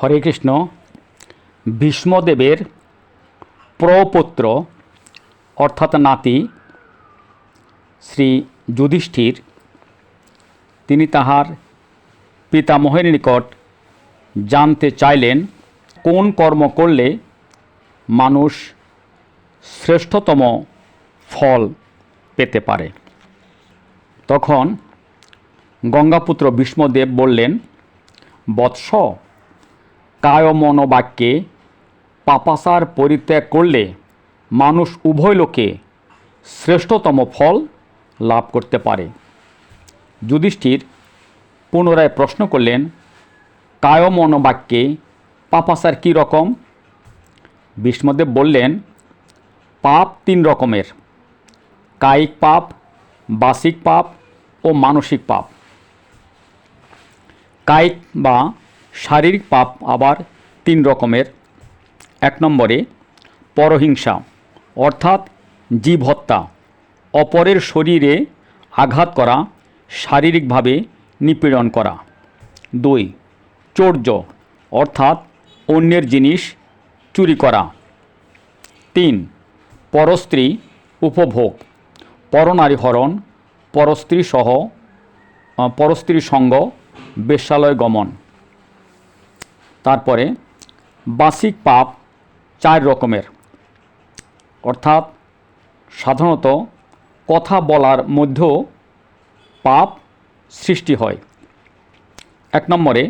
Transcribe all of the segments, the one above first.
হরে কৃষ্ণ। ভীষ্মদেবের প্রপৌত্র অর্থাৎ নাতি শ্রী যুধিষ্ঠির তিনি তাহার পিতামহের নিকট জানতে চাইলেন কোন কর্ম করলে মানুষ শ্রেষ্ঠতম ফল পেতে পারে। তখন গঙ্গাপুত্র ভীষ্মদেব বললেন, বৎস, কায় মনোবাক্যে পাপাচার পরিত্যাগ করলে মানুষ উভয় লোকে শ্রেষ্ঠতম ফল লাভ করতে পারে। যুধিষ্ঠির পুনরায় প্রশ্ন করলেন, কায় মনোবাক্যে পাপাচার কী রকম? ভীষ্মদেব বললেন, পাপ তিন রকমের, কায়িক পাপ, বাচিক পাপ ও মানসিক পাপ। কায়িক বা শারীরিক পাপ আবার তিন রকমের। এক নম্বরে পরহিংসা অর্থাৎ জীব হত্যা, অপরের শরীরে আঘাত করা, শারীরিকভাবে নিপীড়ন করা। দুই, চৌর্য অর্থাৎ অন্যের জিনিস চুরি করা। তিন, পরস্ত্রী উপভোগ, পরনারী হরণ, পরস্ত্রী সঙ্গ, বেশ্যালয় গমন। তারপরে বাচিক পাপ চার রকমের, অর্থাৎ সাধারণত কথা বলার মধ্যেও পাপ সৃষ্টি হয়। এক নম্বরে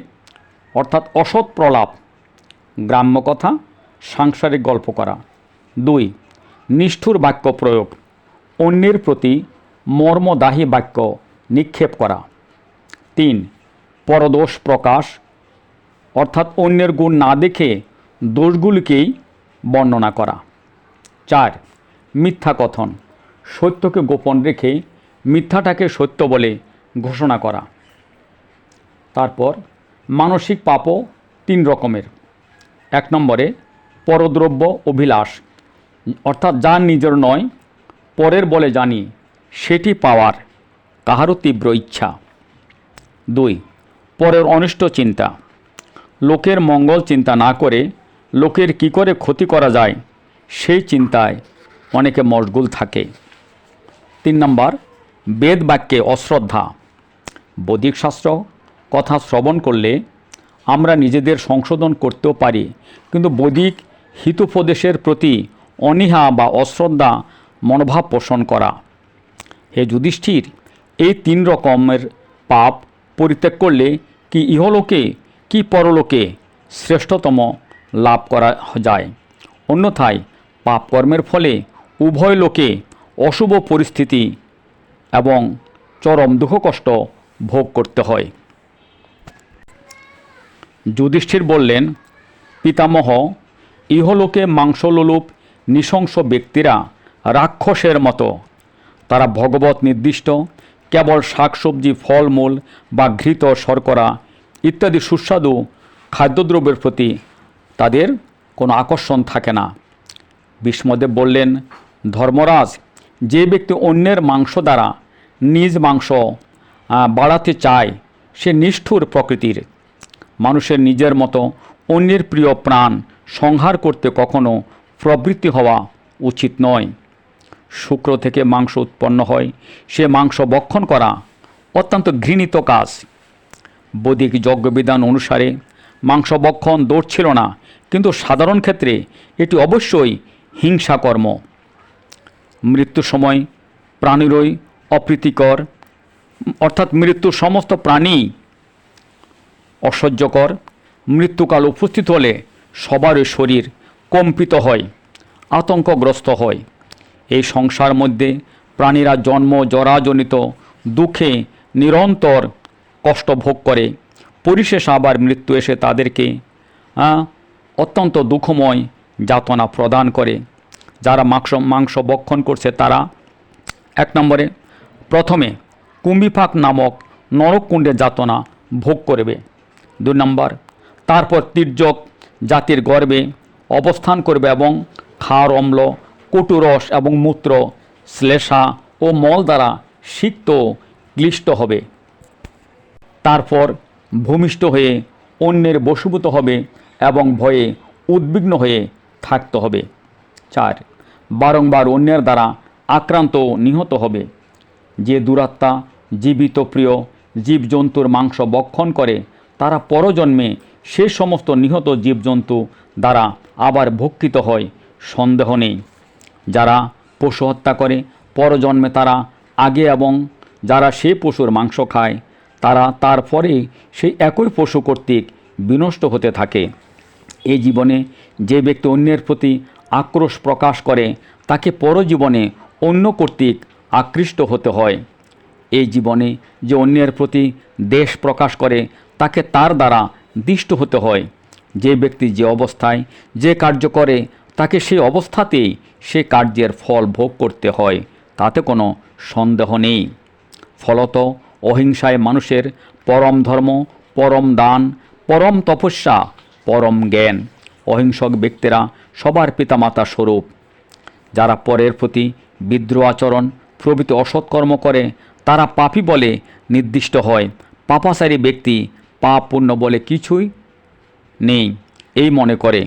অর্থাৎ অসৎ প্রলাপ, গ্রাম্য কথা, সাংসারিক গল্প করা। দুই, নিষ্ঠুর বাক্য প্রয়োগ, অন্যের প্রতি মর্মদাহী বাক্য নিক্ষেপ করা। তিন, পরদোষ প্রকাশ অর্থাৎ অন্যের গুণ না দেখে দোষগুলিকেই বর্ণনা করা। চার, মিথ্যা কথন, সত্যকে গোপন রেখে মিথ্যাটাকে সত্য বলে ঘোষণা করা। তারপর মানসিক পাপও তিন রকমের। এক নম্বরে পরদ্রব্য অভিলাষ অর্থাৎ যা নিজের নয় পরের বলে জানি সেটি পাওয়ার কাহারও তীব্র ইচ্ছা। দুই, পরের অনিষ্ট চিন্তা, লোকের মঙ্গল চিন্তা না করে লোকের কি করে ক্ষতি করা যায় সেই চিন্তায় অনেকে মশগুল থাকে। তিন নম্বর বেদ বাক্যে অশ্রদ্ধা, বৈদিক শাস্ত্র কথা শ্রবণ করলে আমরা নিজেদের সংশোধন করতেও পারি, কিন্তু বৈদিক হিতোপদেশের প্রতি অনীহা বা অশ্রদ্ধা মনোভাব পোষণ করা। হে যুধিষ্ঠির, এই তিন রকমের পাপ পরিত্যাগ করলে কি ইহলোকে কি পরলোকে শ্রেষ্ঠতম লাভ করা যায়। অন্যথায় পাপ কর্মের ফলে উভয় লোকে অশুভ পরিস্থিতি এবং চরম দুঃখ কষ্ট ভোগ করতে হয়। যুধিষ্ঠির বললেন, পিতামহ, ইহলোকে মাংসলোলুপ নৃশংস ব্যক্তিরা রাক্ষসের মতো। তারা ভগবত নির্দিষ্ট কেবল শাকসবজি, ফলমূল বা ঘৃত, শর্করা ইত্যাদি সুস্বাদু খাদ্যদ্রব্যের প্রতি তাদের কোনো আকর্ষণ থাকে না। ভীষ্মদেব বললেন, ধর্মরাজ, যে ব্যক্তি অন্যের মাংস দ্বারা নিজ মাংস বাড়াতে চায় সে নিষ্ঠুর প্রকৃতির। মানুষের নিজের মতো অন্যের প্রিয় প্রাণ সংহার করতে কখনো প্রবৃত্তি হওয়া উচিত নয়। শুক্র থেকে মাংস উৎপন্ন হয়, সে মাংস ভক্ষণ করা অত্যন্ত ঘৃণিত কাজ। বৈদিক যজ্ঞবিধান অনুসারে মাংস ভক্ষণ দোষ ছিল না, কিন্তু সাধারণ ক্ষেত্রে এটি অবশ্যই হিংসাকর্ম। মৃত্যুর সময় প্রাণীরই অপ্রীতিকর, অর্থাৎ মৃত্যুর সমস্ত প্রাণী অসহ্যকর। মৃত্যুকাল উপস্থিত হলে সবারই শরীর কম্পিত হয়, আতঙ্কগ্রস্ত হয়। এই সংসার মধ্যে প্রাণীরা জন্ম জরাজনিত দুঃখে নিরন্তর কষ্ট ভোগ করে, পরিশেষে আবার মৃত্যু এসে তাদেরকে অত্যন্ত দুঃখময় যাতনা প্রদান করে। যারা মাংস ভক্ষণ করছে তারা এক নম্বরে প্রথমে কুম্ভিপাক নামক নরককুণ্ডে যাতনা ভোগ করবে। দুই নম্বর, তারপর তির্যক জাতির গর্ভে অবস্থান করবে এবং ক্ষার, অম্ল, কটুরস এবং মূত্র, শ্লেষা ও মল দ্বারা সিক্ত ক্লিষ্ট হবে। তারপর ভূমিষ্ঠ হয়ে অন্যের বশীভূত হবে এবং ভয়ে উদ্বিগ্ন হয়ে থাকতে হবে। 4, বারংবার অন্যের দ্বারা আক্রান্ত ও নিহত হবে। যে দুরাত্মা জীবিত প্রিয় জীবজন্তুর মাংস ভক্ষণ করে তারা পরজন্মে সে সমস্ত নিহত জীবজন্তু দ্বারা আবার ভক্ষিত হয়, সন্দেহ নেই। যারা পশু হত্যা করে পরজন্মে তারা আগে, এবং যারা সে পশুর মাংস খায় তারা তারপরে সেই একই পশু কর্তৃক বিনষ্ট হতে থাকে। এই জীবনে যে ব্যক্তি অন্যের প্রতি আক্রোশ প্রকাশ করে তাকে পরজীবনে অন্য কর্তৃক আকৃষ্ট হতে হয়। এই জীবনে যে অন্যের প্রতি দ্বেষ প্রকাশ করে তাকে তার দ্বারা দিষ্ট হতে হয়। যে ব্যক্তি যে অবস্থায় যে কার্য করে তাকে সেই অবস্থাতেই সে কার্যের ফল ভোগ করতে হয়, তাতে কোনো সন্দেহ নেই। ফলত অহিংসায় মানুষের পরম ধর্ম, পরম দান, পরম তপস্যা, পরম জ্ঞান। অহিংসক ব্যক্তিরা সবার পিতামাতা স্বরূপ। যারা পরের প্রতি বিদ্রোহ আচরণ প্রভৃতি অসৎকর্ম করে তারা পাপী বলে নির্দিষ্ট হয়। পাপাচারী ব্যক্তি পাপ পুণ্য বলে কিছুই নেই এই মনে করে।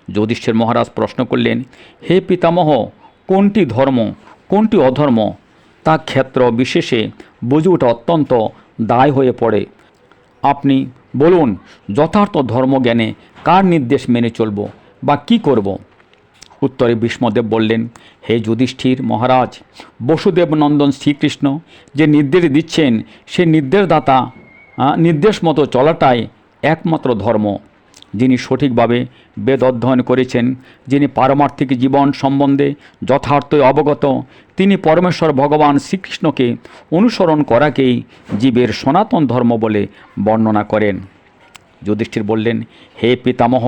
যুধিষ্ঠির মহারাজ প্রশ্ন করলেন, হে পিতামহ, কোনটি ধর্ম কোনটি অধর্ম তা ক্ষেত্র বিশেষে বুঝে ওঠা অত্যন্ত দায় হয়ে পড়ে। আপনি বলুন, যথার্থ ধর্মজ্ঞানে কার নির্দেশ মেনে চলব বা কি করব? উত্তরে ভীষ্মদেব বললেন, হে যুধিষ্ঠির মহারাজ, বসুদেব নন্দন শ্রীকৃষ্ণ যে নির্দেশ দিচ্ছেন সে নির্দেশদাতা নির্দেশ মতো চলাটাই একমাত্র ধর্ম। যিনি সঠিকভাবে বেদ অধ্যয়ন করেছেন, যিনি পারমার্থিক জীবন সম্বন্ধে যথার্থই অবগত, তিনি পরমেশ্বর ভগবান শ্রীকৃষ্ণকে অনুসরণ করাকেই জীবের সনাতন ধর্ম বলে বর্ণনা করেন। যুধিষ্ঠির বললেন, হে পিতামহ,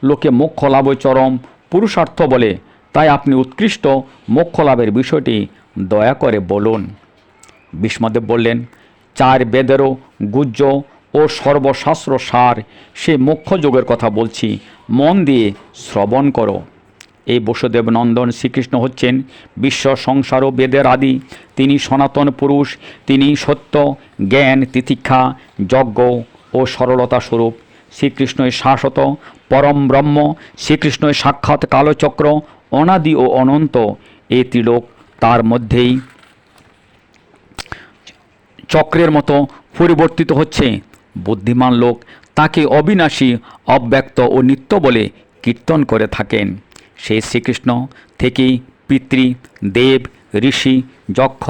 লোকে মোক্ষ লাভই চরম পুরুষার্থ বলে, তাই আপনি উৎকৃষ্ট মোক্ষ লাভের বিষয়টি দয়া করে বলুন। ভীষ্মদেব বললেন, 4 বেদেরও গুহ্য ও সর্বশাস্ত্র সার সে মোক্ষযোগের কথা বলছি, মন দিয়ে শ্রবণ করো। এই বসুদেব নন্দন শ্রীকৃষ্ণ হচ্ছেন বিশ্ব সংসার ও বেদের আদি। তিনি সনাতন পুরুষ, তিনি সত্য, জ্ঞান, তিতিক্ষা, যজ্ঞ ও সরলতা স্বরূপ। শ্রীকৃষ্ণই শাশ্বত পরম ব্রহ্ম, শ্রীকৃষ্ণই সাক্ষাৎ কালচক্র, অনাদি ও অনন্ত। এই ত্রিলোক তার মধ্যেই চক্রের মতো পরিবর্তিত হচ্ছে। বুদ্ধিমান লোক তাকে অবিনাশী, অব্যক্ত ও নিত্য বলে কীর্তন করে থাকেন। সেই শ্রীকৃষ্ণ থেকেই পিতৃ, দেব, ঋষি, যক্ষ,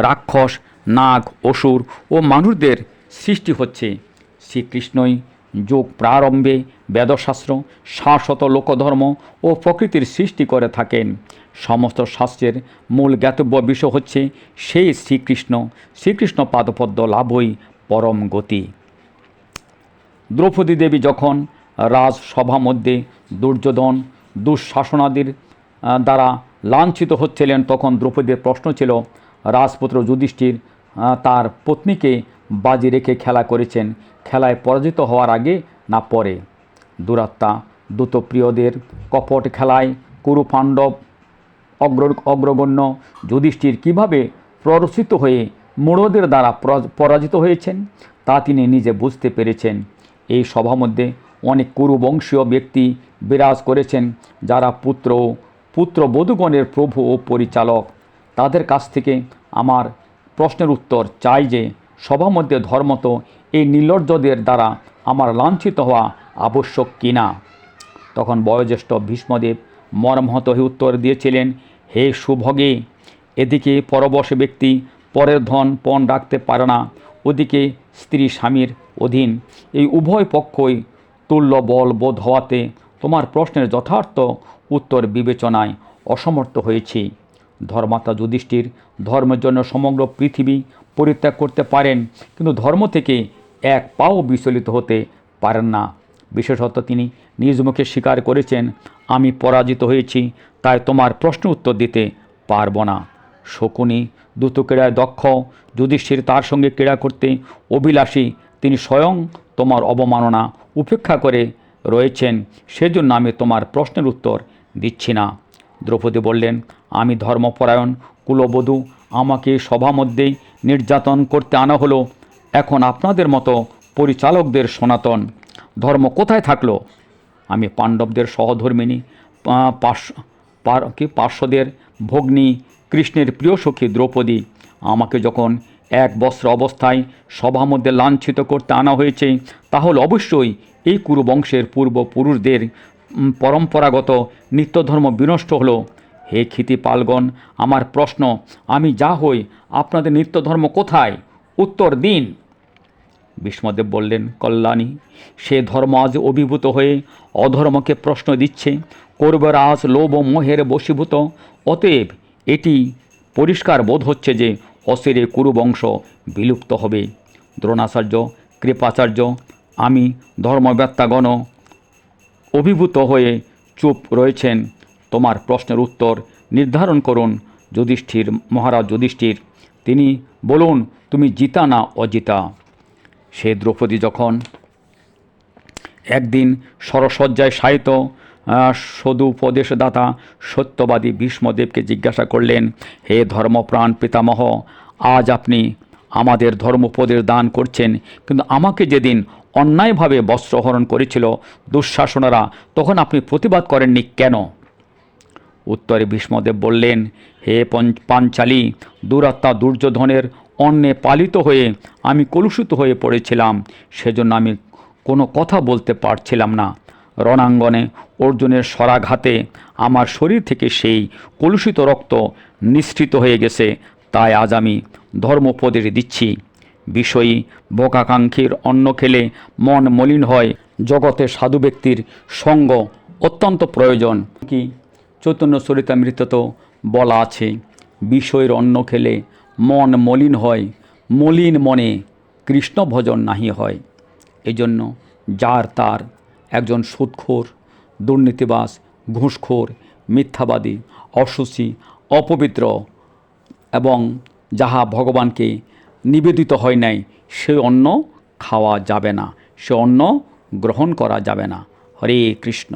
রাক্ষস, নাগ, অসুর ও মানুষদের সৃষ্টি হচ্ছে। শ্রীকৃষ্ণই যুগ প্রারম্ভে বেদশাস্ত্র, শাশ্বত লোকধর্ম ও প্রকৃতির সৃষ্টি করে থাকেন। সমস্ত শাস্ত্রের মূল জ্ঞাতব্য বিষয় হচ্ছে সেই শ্রীকৃষ্ণ। শ্রীকৃষ্ণ পাদপদ্ম লাভই পরম গতি। দ্রৌপদী দেবী যখন রাজসভা মধ্যে দুর্যোধন দুঃশাসনাদির দ্বারা লাঞ্ছিত হচ্ছিলেন, তখন দ্রৌপদীর প্রশ্ন ছিল, রাজপুত্র যুধিষ্ঠির তার পত্নীকে বাজি রেখে খেলা করেছেন, খেলায় পরাজিত হওয়ার আগে না পরে? দুরাত্মা দূতপ্রিয়দের কপট খেলায় কুরু পাণ্ডব অগ্রগণ্য যুধিষ্ঠির কীভাবে প্ররোচিত হয়ে মূঢ়দের দ্বারা পরাজিত হয়েছেন তা তিনি নিজে বুঝতে পেরেছেন। এই সভা মধ্যে অনেক কুরুবংশীয় ব্যক্তি বিরাজ করেছেন, যারা পুত্রবধূগণের প্রভু ও পরিচালক। তাদের কাছ থেকে আমার প্রশ্নের উত্তর চাই যে, সভা মধ্যে ধর্মত এই নির্লজ্জদের দ্বারা আমার লাঞ্ছিত হওয়া আবশ্যক কিনা? তখন বয়োজ্যেষ্ঠ ভীষ্মদেব মর্মহত হয়ে উত্তর দিয়েছিলেন, হে সুভগে, এদিকে পরবশ ব্যক্তি পরের ধন পণ রাখতে পারে না, ওদিকে স্ত্রী স্বামীর অধীন। এই উভয় পক্ষই তুল্য বল বোধ হওয়াতে তোমার প্রশ্নের যথার্থ উত্তর বিবেচনায় অসমর্থ হয়েছি। ধর্মাত্মা যুধিষ্ঠির ধর্মের জন্য সমগ্র পৃথিবী পরিত্যাগ করতে পারেন, কিন্তু ধর্ম থেকে এক পাও বিচলিত হতে পারেন না। বিশেষত তিনি নিজ মুখে স্বীকার করেছেন, আমি পরাজিত হয়েছি, তাই তোমার প্রশ্ন উত্তর দিতে পারব না। শকুনি দ্রুত ক্রীড়ায় দক্ষ, যুধিষ্ঠির তার সঙ্গে ক্রীড়া করতে অভিলাষী। তিনি স্বয়ং তোমার অবমাননা উপেক্ষা করে রয়েছেন, সেজন্য আমি তোমার প্রশ্নের উত্তর দিচ্ছি না। দ্রৌপদী বললেন, আমি ধর্মপরায়ণ কুলবধূ, আমাকে সভা মধ্যেই নির্যাতন করতে আনা হলো। এখন আপনাদের মতো পরিচালকদের সনাতন ধর্ম কোথায় থাকলো? আমি পাণ্ডবদের সহধর্মিণী, পার্শ্বদের ভগ্নী, কৃষ্ণের প্রিয় সখী দ্রৌপদী, আমাকে যখন এক বস্ত্র অবস্থায় সভা মধ্যে লাঞ্ছিত করতে আনা হয়েছে, তাহলে অবশ্যই এই কুরুবংশের পূর্বপুরুষদের পরম্পরাগত নিত্যধর্ম বিনষ্ট হলো। হে ক্ষিতিপালগণ, আমার প্রশ্ন, আমি যা হই, আপনাদের নিত্যধর্ম কোথায়? উত্তর দিন। ভীষ্মদেব বললেন, কল্যাণী, সে ধর্ম আজ অভিভূত হয়ে অধর্মকে প্রশ্ন দিচ্ছে। কৌরবেরা আজ লোভ ও মোহের বশীভূত। অতএব এটি পরিষ্কার বোধ হচ্ছে যে অচিরে কুরুবংশ বিলুপ্ত হবে। দ্রোণাচার্য, কৃপাচার্য, আমি ধর্মবেত্তাগণ অভিভূত হয়ে চুপ রয়েছেন। তোমার প্রশ্নের উত্তর নির্ধারণ করুন যুধিষ্ঠির, মহারাজ যুধিষ্ঠির। তিনি বলুন, তুমি জিতা না অজিতা? সে দ্রৌপদী যখন একদিন সরসজ্জায় শায়িত সদুপদেশদাতা সত্যবাদী ভীষ্মদেবকে জিজ্ঞাসা করলেন, হে ধর্মপ্রাণ পিতামহ, আজ আপনি আমাদের ধর্মোপদেশ দান করছেন, কিন্তু আমাকে যেদিন অন্যায়ভাবে বস্ত্রহরণ করেছিল দুঃশাসনেরা, তখন আপনি প্রতিবাদ করেননি কেন? উত্তরে ভীষ্মদেব বললেন, হে পাঞ্চালী, দুরাত্মা দুর্যোধনের অন্নে পালিত হয়ে আমি কলুষিত হয়ে পড়েছিলাম। সেজন্য আমি কোনো কথা বলতে পারছিলাম না। রণাঙ্গনে অর্জুনের স্বরাঘাতে আমার শরীর থেকে সেই কলুষিত রক্ত নিঃসৃত হয়ে গেছে। তাই আজ আমি ধর্মোপদেশ দিচ্ছি। বিষয়ী ভোগাকাঙ্ক্ষীর অন্ন খেলে মন মলিন হয়। জগতে সাধু ব্যক্তির সঙ্গ অত্যন্ত প্রয়োজন। কি চৈতন্য চরিতামৃততেও বলা আছে, বিষয়ের অন্ন খেলে মন মলিন হয়, মলিন মনে কৃষ্ণ ভজন নাহি হয়। এজন্য যার তার একজন সুদখোর, দুর্নীতিবাজ, ঘুষখোর, মিথ্যাবাদী, অশুচি, অপবিত্র এবং যাহা ভগবানকে নিবেদিত হয় নাই, সে অন্ন খাওয়া যাবে না, সে অন্ন গ্রহণ করা যাবে না। হরে কৃষ্ণ।